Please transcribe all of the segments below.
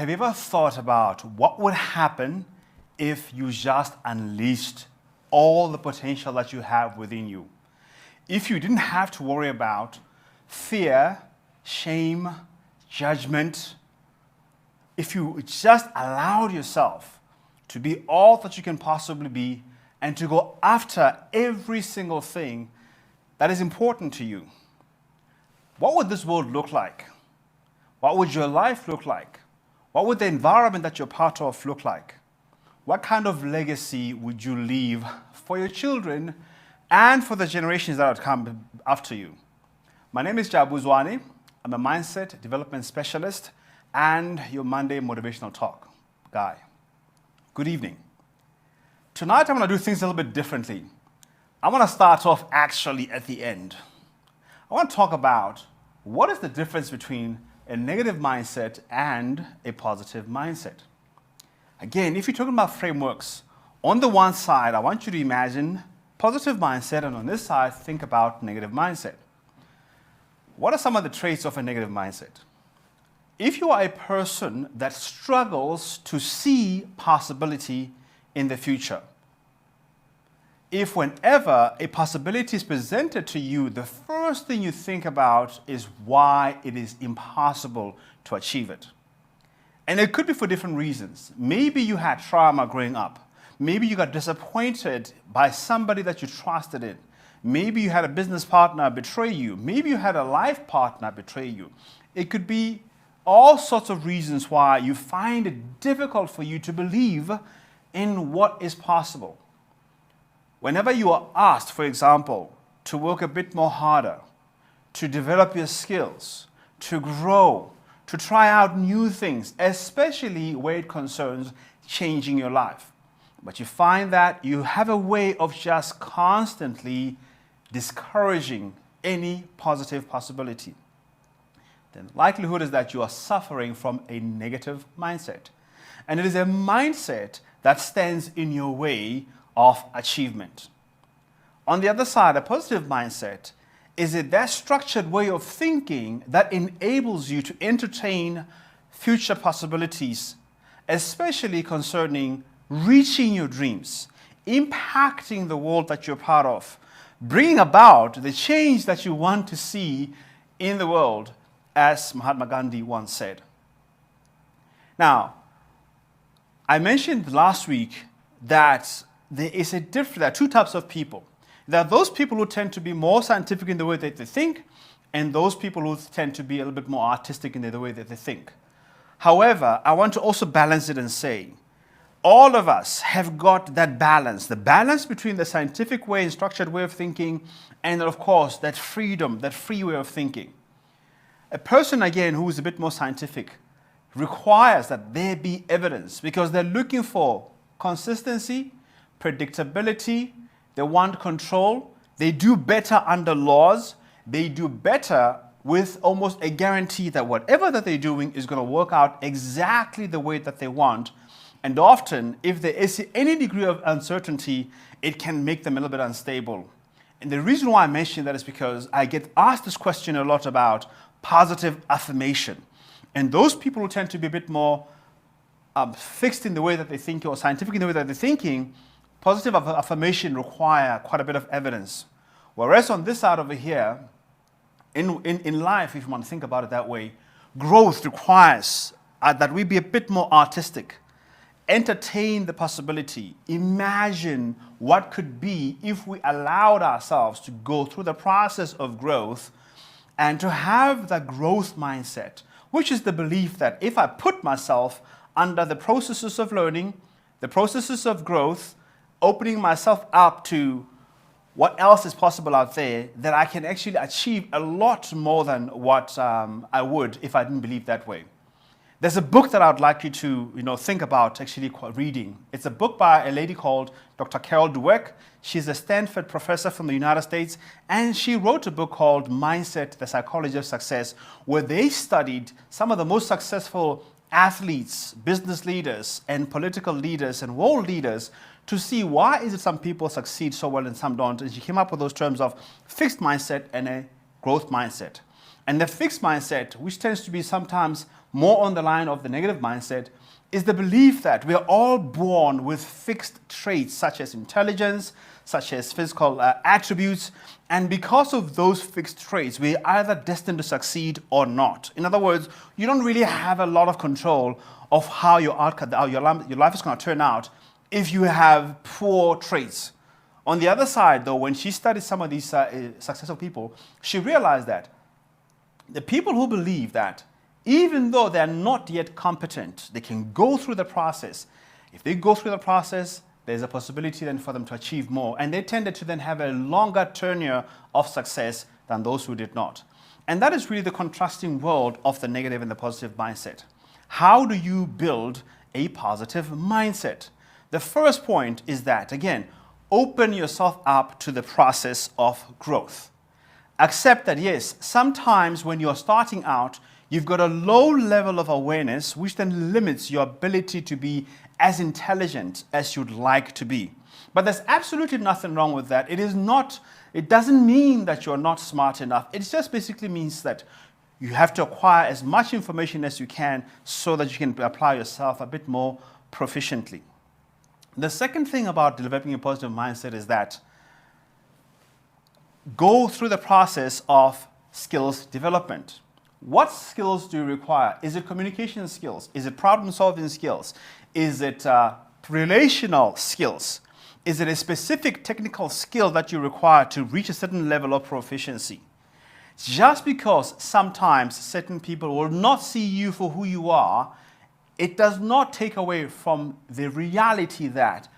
Have you ever thought about what would happen if you just unleashed all the potential that you have within you? If you didn't have to worry about fear, shame, judgment, if you just allowed yourself to be all that you can possibly be and to go after every single thing that is important to you, what would this world look like? What would your life look like? What would the environment that you're part of look like? What kind of legacy would you leave for your children and for the generations that would come after you? My name is Jabu Zwane. I'm a mindset development specialist and your Monday motivational talk guy. Good evening. Tonight I'm going to do things a little bit differently. I want to start off actually at the end. I want to talk about what is the difference between a negative mindset and a positive mindset. Again, if you're talking about frameworks, on the one side, I want you to imagine positive mindset, and on this side, think about negative mindset. What are some of the traits of a negative mindset? If you are a person that struggles to see possibility in the future, if whenever a possibility is presented to you, the first thing you think about is why it is impossible to achieve it. And it could be for different reasons. Maybe you had trauma growing up. Maybe you got disappointed by somebody that you trusted in. Maybe you had a business partner betray you. Maybe you had a life partner betray you. It could be all sorts of reasons why you find it difficult for you to believe in what is possible. Whenever you are asked, for example, to work a bit more harder, to develop your skills, to grow, to try out new things, especially where it concerns changing your life, but you find that you have a way of just constantly discouraging any positive possibility, then the likelihood is that you are suffering from a negative mindset. And it is a mindset that stands in your way of achievement. On the other side, a positive mindset is that structured way of thinking that enables you to entertain future possibilities, especially concerning reaching your dreams, impacting the world that you're part of, bringing about the change that you want to see in the world, as Mahatma Gandhi once said. Now, I mentioned last week that there are two types of people. There are those people who tend to be more scientific in the way that they think, and those people who tend to be a little bit more artistic in the way that they think. However, I want to also balance it and say, all of us have got that balance, the balance between the scientific way and structured way of thinking, and of course, that freedom, that free way of thinking. A person, again, who is a bit more scientific requires that there be evidence because they're looking for consistency, predictability, they want control, they do better under laws, they do better with almost a guarantee that whatever that they're doing is going to work out exactly the way that they want. And often, if there is any degree of uncertainty, it can make them a little bit unstable. And the reason why I mention that is because I get asked this question a lot about positive affirmation. And those people who tend to be a bit more fixed in the way that they think or scientific in the way that they're thinking, positive affirmation require quite a bit of evidence. Whereas on this side over here, in life, if you want to think about it that way, growth requires that we be a bit more artistic, entertain the possibility, imagine what could be if we allowed ourselves to go through the process of growth and to have the growth mindset, which is the belief that if I put myself under the processes of learning, the processes of growth, opening myself up to what else is possible out there, that I can actually achieve a lot more than what I would if I didn't believe that way. There's a book that I would like you to think about actually reading. It's a book by a lady called Dr. Carol Dweck. She's a Stanford professor from the United States, and she wrote a book called Mindset, the Psychology of Success, where they studied some of the most successful athletes, business leaders, and political leaders and world leaders to see why is it some people succeed so well and some don't. And she came up with those terms of fixed mindset and a growth mindset. And the fixed mindset, which tends to be sometimes more on the line of the negative mindset, is the belief that we are all born with fixed traits such as intelligence, such as physical attributes, and because of those fixed traits, we're either destined to succeed or not. In other words, you don't really have a lot of control of how your life is going to turn out if you have poor traits. On the other side, though, when she studied some of these successful people, she realized that the people who believe that even though they're not yet competent, they can go through the process. If they go through the process, there's a possibility then for them to achieve more. And they tended to then have a longer tenure of success than those who did not. And that is really the contrasting world of the negative and the positive mindset. How do you build a positive mindset? The first point is that, again, open yourself up to the process of growth. Accept that, yes, sometimes when you're starting out, you've got a low level of awareness, which then limits your ability to be as intelligent as you'd like to be. But there's absolutely nothing wrong with that. It doesn't mean that you're not smart enough. It just basically means that you have to acquire as much information as you can so that you can apply yourself a bit more proficiently. The second thing about developing a positive mindset is that go through the process of skills development. What skills do you require? Is it communication skills? Is it problem-solving skills? Is it relational skills? Is it a specific technical skill that you require to reach a certain level of proficiency? Just because sometimes certain people will not see you for who you are, it does not take away from the reality that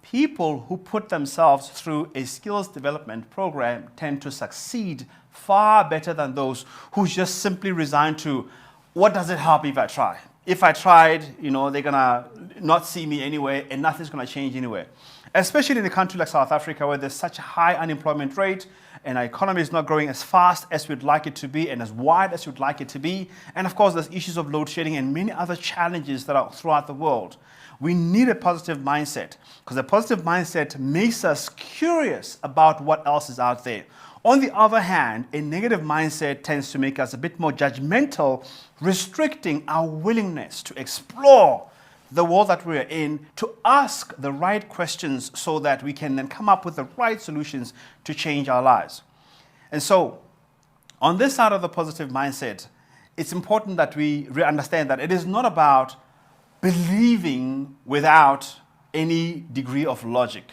people who put themselves through a skills development program tend to succeed far better than those who just simply resign to, what does it help if I try? If I tried, they're going to not see me anyway and nothing's going to change anyway. Especially in a country like South Africa where there's such a high unemployment rate and our economy is not growing as fast as we'd like it to be and as wide as we'd like it to be. And of course, there's issues of load shedding and many other challenges that are throughout the world. We need a positive mindset because a positive mindset makes us curious about what else is out there. On the other hand, a negative mindset tends to make us a bit more judgmental, restricting our willingness to explore the world that we are in, to ask the right questions so that we can then come up with the right solutions to change our lives. And so, on this side of the positive mindset, it's important that we understand that it is not about believing without any degree of logic.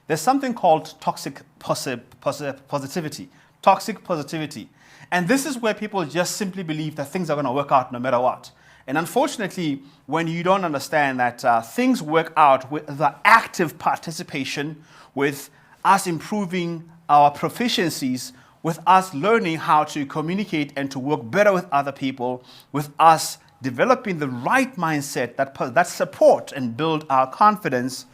There's something called toxic positivity. Toxic positivity. And this is where people just simply believe that things are going to work out no matter what. And unfortunately, when you don't understand that things work out with the active participation, with us improving our proficiencies, with us learning how to communicate and to work better with other people, with us developing the right mindset that support and build our confidence,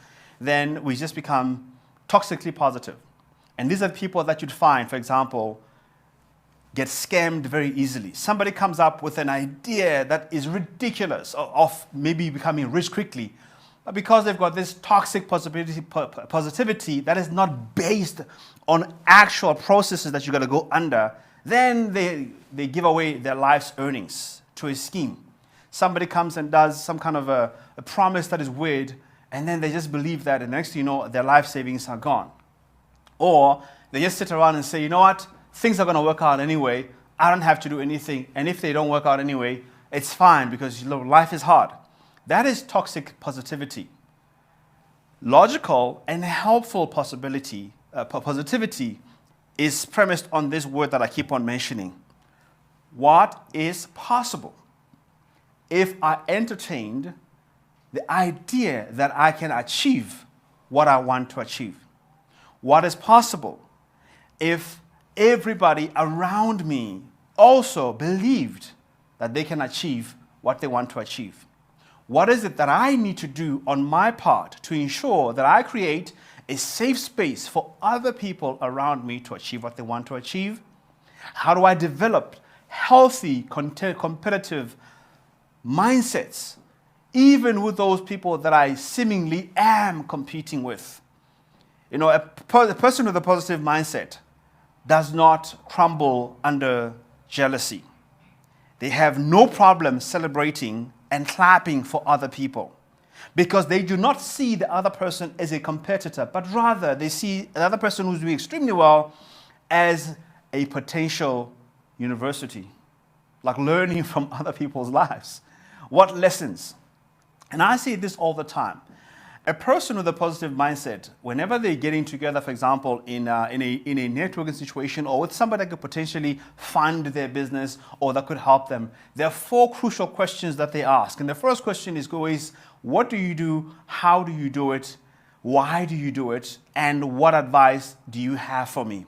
then we just become toxically positive. And these are the people that you'd find, for example, get scammed very easily. Somebody comes up with an idea that is ridiculous of maybe becoming rich quickly, but because they've got this toxic positivity that is not based on actual processes that you're going to go under, then they give away their life's earnings to a scheme. Somebody comes and does some kind of a promise that is weird, and then they just believe that, and the next thing you know, their life savings are gone. Or they just sit around and say, you know what, things are going to work out anyway, I don't have to do anything, and if they don't work out anyway, it's fine because life is hard. That is toxic positivity. Logical and helpful positivity is premised on this word that I keep on mentioning. What is possible? If I entertained the idea that I can achieve what I want to achieve. What is possible if everybody around me also believed that they can achieve what they want to achieve? What is it that I need to do on my part to ensure that I create a safe space for other people around me to achieve what they want to achieve? How do I develop healthy, competitive mindsets, even with those people that I seemingly am competing with? You know, a person with a positive mindset does not crumble under jealousy. They have no problem celebrating and clapping for other people because they do not see the other person as a competitor, but rather they see the other person who's doing extremely well as a potential university, like learning from other people's lives. What lessons? And I see this all the time. A person with a positive mindset, whenever they're getting together, for example, in a networking situation or with somebody that could potentially fund their business or that could help them, there are 4 crucial questions that they ask. And the first question is always, what do you do? How do you do it? Why do you do it? And what advice do you have for me?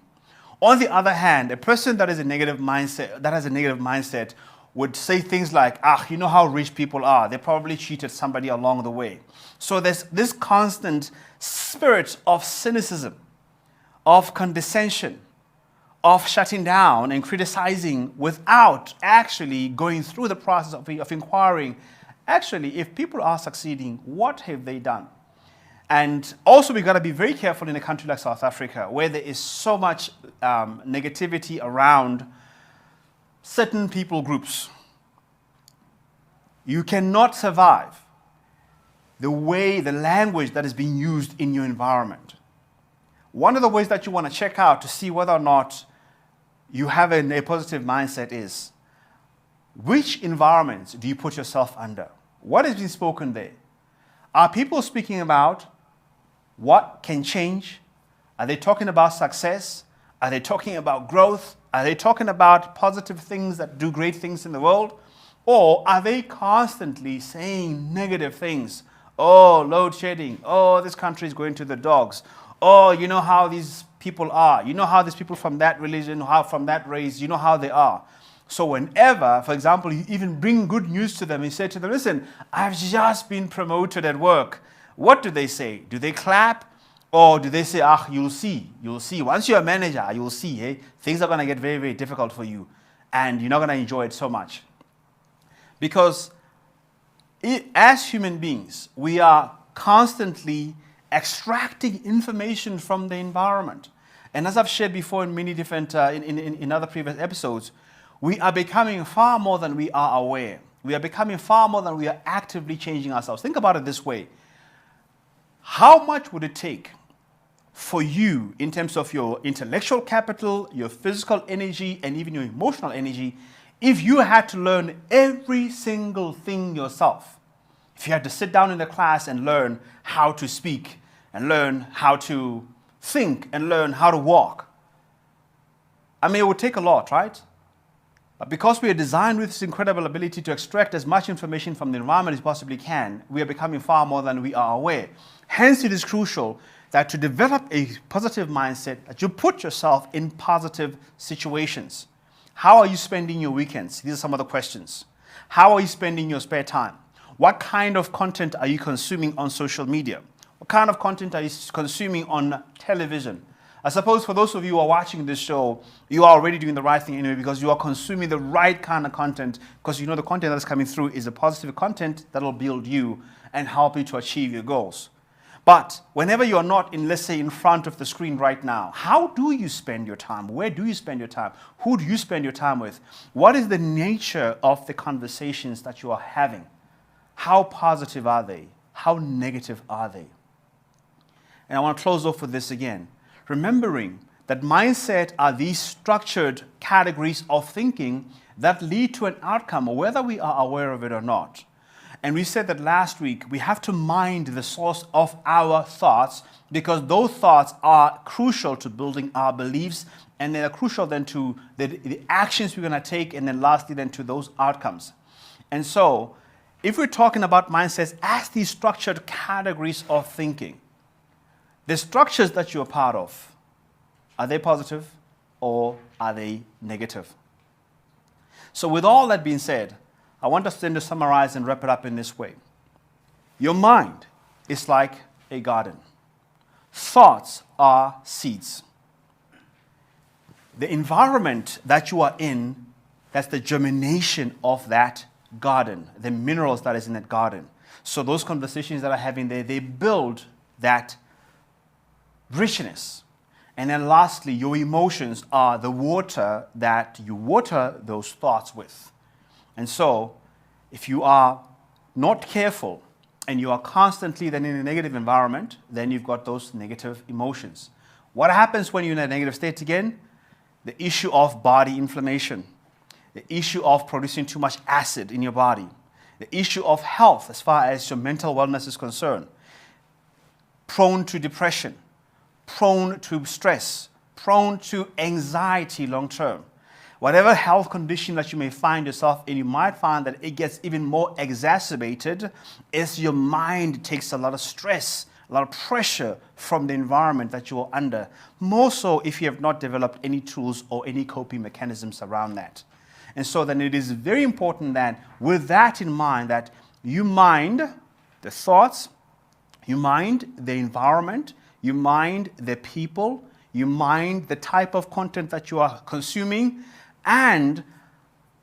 On the other hand, a person that has a negative mindset would say things like, you know how rich people are. They probably cheated somebody along the way. So there's this constant spirit of cynicism, of condescension, of shutting down and criticizing without actually going through the process of inquiring, actually, if people are succeeding, what have they done? And also, we've got to be very careful in a country like South Africa, where there is so much negativity around certain people groups. You cannot survive the language that is being used in your environment. One of the ways that you want to check out to see whether or not you have a positive mindset is, which environments do you put yourself under? What is being spoken there? Are people speaking about what can change? Are they talking about success? Are they talking about growth? Are they talking about positive things that do great things in the world? Or are they constantly saying negative things? Oh, load shedding. Oh, this country is going to the dogs. Oh, you know how these people are. You know how these people from that religion, how from that race, you know how they are. So whenever, for example, you even bring good news to them, you say to them, listen, I've just been promoted at work. What do they say? Do they clap? Or do they say, you'll see. You'll see. Once you're a manager, you'll see. Hey, things are going to get very, very difficult for you. And you're not going to enjoy it so much. Because as human beings, we are constantly extracting information from the environment. And as I've shared before in many different, in other previous episodes, we are becoming far more than we are aware. We are becoming far more than we are actively changing ourselves. Think about it this way. How much would it take for you in terms of your intellectual capital, your physical energy, and even your emotional energy if you had to learn every single thing yourself? If you had to sit down in the class and learn how to speak and learn how to think and learn how to walk. I mean, it would take a lot, right? But because we are designed with this incredible ability to extract as much information from the environment as possibly can, we are becoming far more than we are aware. Hence, it is crucial that to develop a positive mindset, that you put yourself in positive situations. How are you spending your weekends? These are some of the questions. How are you spending your spare time? What kind of content are you consuming on social media? What kind of content are you consuming on television? I suppose for those of you who are watching this show, you are already doing the right thing anyway because you are consuming the right kind of content because you know the content that's coming through is the positive content that will build you and help you to achieve your goals. But whenever you are not in, let's say, in front of the screen right now, how do you spend your time? Where do you spend your time? Who do you spend your time with? What is the nature of the conversations that you are having? How positive are they? How negative are they? And I want to close off with this again. Remembering that mindset are these structured categories of thinking that lead to an outcome, whether we are aware of it or not. And we said that last week, we have to mind the source of our thoughts because those thoughts are crucial to building our beliefs and they are crucial then to the actions we're going to take and then lastly then to those outcomes. And so, if we're talking about mindsets as these structured categories of thinking, the structures that you're part of, are they positive or are they negative? So with all that being said, I want us then to summarize and wrap it up in this way. Your mind is like a garden. Thoughts are seeds. The environment that you are in, that's the germination of that garden, the minerals that is in that garden. So those conversations that are having there, they build that richness. And then lastly, your emotions are the water that you water those thoughts with. And so, if you are not careful and you are constantly then in a negative environment, then you've got those negative emotions. What happens when you're in a negative state again? The issue of body inflammation, the issue of producing too much acid in your body, the issue of health as far as your mental wellness is concerned, prone to depression, prone to stress, prone to anxiety long term. Whatever health condition that you may find yourself in, you might find that it gets even more exacerbated as your mind takes a lot of stress, a lot of pressure from the environment that you are under, more so if you have not developed any tools or any coping mechanisms around that. And so then it is very important that with that in mind, that you mind the thoughts, you mind the environment, you mind the people, you mind the type of content that you are consuming, and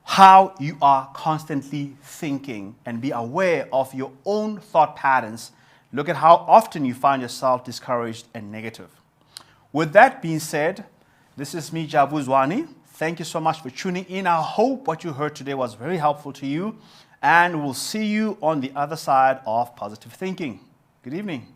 how you are constantly thinking, and be aware of your own thought patterns. Look at how often you find yourself discouraged and negative. With that being said, this is me, Jabu Zwane. Thank you so much for tuning in. I hope what you heard today was very helpful to you, and we'll see you on the other side of positive thinking. Good evening.